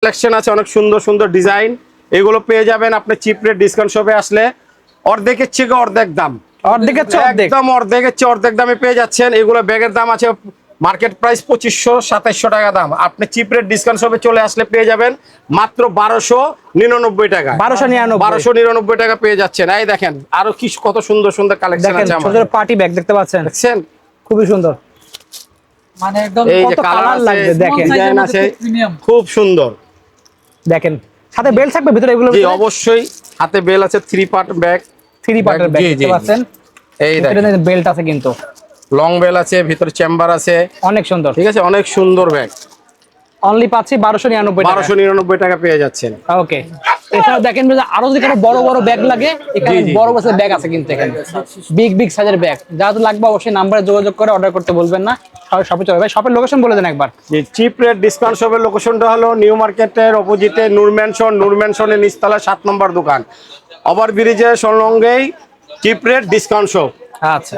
Collection আছে অনেক সুন্দর সুন্দর ডিজাইন, এগুলো পেয়ে যাবেন আপনি চিপ রেট ডিসকাউন্ট শপে আসলে অর্ধেকের থেকে অর্ধেক দাম, একদম অর্ধেকের চেয়ে অর্ধেক দামে পেয়ে যাচ্ছেন। এগুলো ব্যাগের দাম আছে মার্কেট প্রাইস 2500-2700 টাকা দাম, আপনি চিপ রেট ডিসকাউন্ট শপে চলে আসলে পেয়ে যাবেন মাত্র 1299 টাকা। 1299 টাকা পেয়ে যাচ্ছেন। এই দেখেন আরো কি কত সুন্দর সুন্দর কালেকশন আছে আমাদের। পার্টি ব্যাগ দেখতে পাচ্ছেন, দেখছেন খুবই সুন্দর, মানে একদম কত কালার লাগবে দেখেন, ডিজাইন আছে খুব সুন্দর। দেখেন সাথে বেল থাকবে ভিতরে, এগুলো জি অবশ্যই হাতে বেল আছে, 3 পার্ট ব্যাগ, 3 পার্টের ব্যাগ দেখতে পাচ্ছেন। এই দেখেন বেল্ট আছে, কিন্তু লং বেল আছে, ভিতরে চেম্বার আছে, অনেক সুন্দর, ঠিক আছে অনেক সুন্দর ব্যাগ। অনলি পাচ্ছি 1299 টাকা পেয়ে যাচ্ছেন। ওকে, এছাড়া দেখেন আরো যদি কোনো বড় বড় ব্যাগ লাগে, এখানে বড় বড় ব্যাগ আছে কিন্তু এখানে বিগ বিগ সাইজের ব্যাগ, যা তো লাগবে অবশ্যই নাম্বারে যোগাযোগ করে অর্ডার করতে বলবেন না। শপে চলে ভাই, শপের লোকেশন বলে দেন একবার। জি চিপ রেট ডিসকাউন্ট শপের লোকেশনটা হলো নিউ মার্কেটের অপোজিটে নূর ম্যানশনের নিচতলা 7 নম্বর দোকান, ওভার ব্রিজের সংলগ্নেই চিপ রেট ডিসকাউন্ট শপ। আচ্ছা।